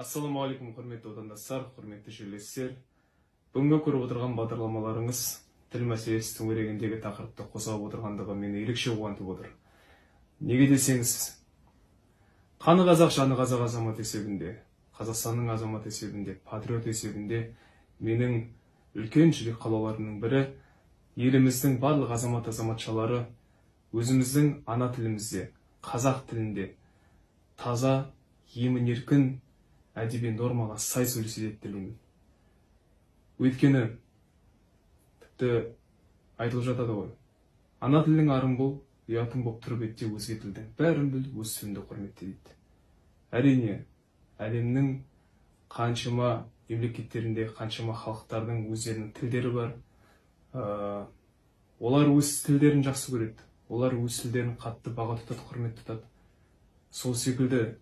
Ассалаумағалейкум, құрметті отандастар, құрметті жерлестер. Бүгінгі көріп отырған бағдарламаларыңыз тіл мәселесі төңірегіндегі тақырыпты қозғап отырғандығы мені ерекше қуантып отыр. Неге десеңіз, қаны қазақ, жаны қазақ азамат есебінде, Қазақстанның азамат есебінде, патриот есебінде менің үлкен жүрек қалауларымның бірі, еліміздің барлық азамат-азаматшалары өзіміздің ана тілімізде, қазақ тілінде таза, емін-еркін әдеби нормаға сай сөйлесе деп тілеймін. Өйткені тіпті айтылып жатады ғой, ана тілдің арын бол, ұятың боп тұрып етте өзге тілдің бәрін біл, өз тіліңді құрметте дейді. Әрине, әлемнің қаншама мемлекеттерінде қаншама халықтардың өздерінің тілдері бар. Олар өз тілдерін жақсы көреді, олар өз тілдерін қатты баға тұтады, құрмет тұтады. Сол секілді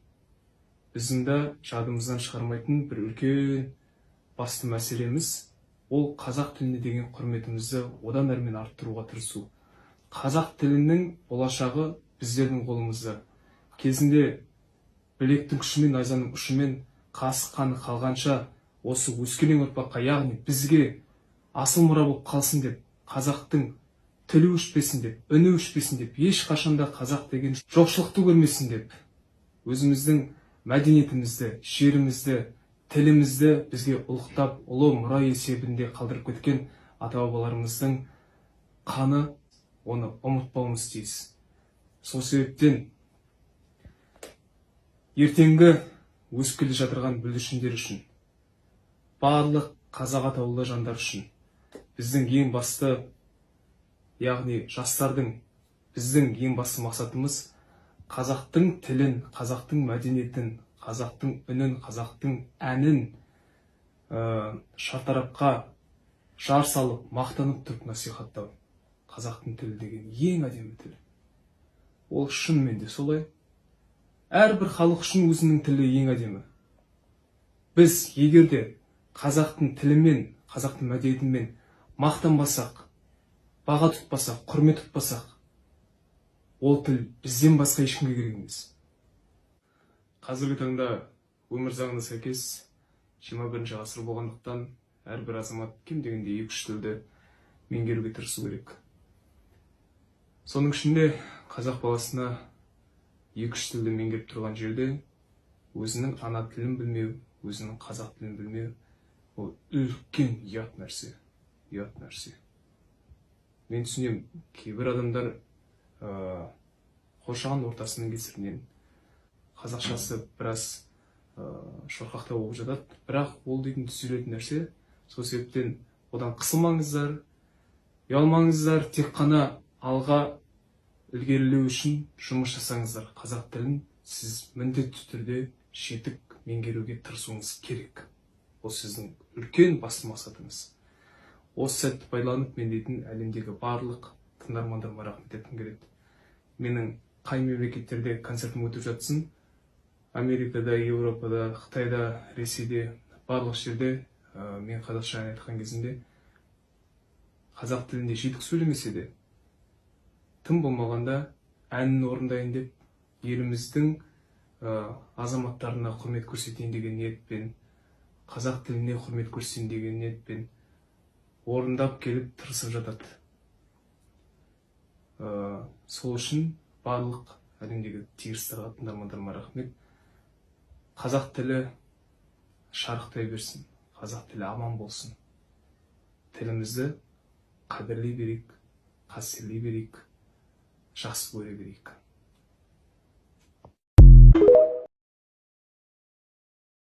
біздің де жадымыздан шығармайтын бір үлкен басты мәселеміз ол қазақ тіліне деген құрметімізді одан әрмен арттыруға тырысу. Қазақ тілінің болашағы біздердің қолымызда. Кезінде білектің күшімен, найзаның ұшымен қасық қаны қалғанша осы өскелең ұрпаққа, яғни бізге асыл мұра болып қалсын деп, қазақтың тілі өшпесін деп, үні өшпесін деп, ешқашанда қазақ деген жоқшылықты көрмесін деп, өзіміздің мәдениетімізді, жерімізді, тілімізді бізге ұлықтап, ұлы мұра есебінде қалдырып кеткен ата-бабаларымыздың қаны, оны ұмытпауымыз тиіс. Сол себептен ертеңгі өсіп келе жатырған бүлдіршіндер үшін, барлық қазақ атаулы жандар үшін біздің ең басты, яғни жастардың біздің ең басты мақсатымыз қазақтың тілін, қазақтың мәдениетін, қазақтың үнін, қазақтың әнін шартарапқа жар салып, мақтанып тұрып насихаттау. Қазақтың тілі деген ең әдемі тіл. Ол шынымен де солай. Әрбір халық үшін өзінің тілі ең әдемі. Біз егерде қазақтың тілімен, қазақтың мәдениетімен мақтанбасақ, баға тұтпасақ, құрмет тұтпасақ, ол тіл бізден басқа ешкімге керек емес. Қазіргі таңда өмір заңына сәйкес 21 ғасыр болғандықтан әрбір азамат кем дегенде 2-3 тілді меңгеруге тырысу керек. Соның ішінде қазақ баласына 2-3 тілді меңгеріп тұрған жерде өзінің ана тілін білмеу, өзінің қазақ тілін білмеу, ол үлкен ұят нәрсе. Мен түсінемін, кейбір адамдар қоршаған ортасының кесірінен қазақшасы біраз шорқақтау болып жатады, бірақ ол дейтін түзелетін нәрсе. Сол себептен одан қысылмаңыздар, ұялмаңыздар, тек қана алға ілгерілеу үшін жұмыс жасаңыздар. Қазақ тілін сіз міндетті түрде жетік меңгеруге тырысуыңыз керек. Ол сіздің үлкен басты мақсатыңыз. Осы сәтті пайдаланып, мен дейтін әлемдегі барлық тыңдармандарыма рахмет еткім келеді. Менің қай мемлекеттерде концертім өтіп жатсын, Америкада, Еуропада, Қытайда, Ресейде, барлық жерде мен қазақша ән айтқан кезінде қазақ тілінде жетік сөйлемесе де, тым болмағанда әнін орындайын деп, еліміздің азаматтарына құрмет көрсетейін деген ниетпен, қазақ тіліне құрмет көрсетейін деген ниетпен орындап келіп тырысып жатады. Сол үшін барлық әлемдегі тегістарға, тыңдармандарыма рахмет. Қазақ тілі шарықтай берсін, қазақ тілі аман болсын. Тілімізді қадірлей берейік, қастерлей берейік, жақсы көре берейік.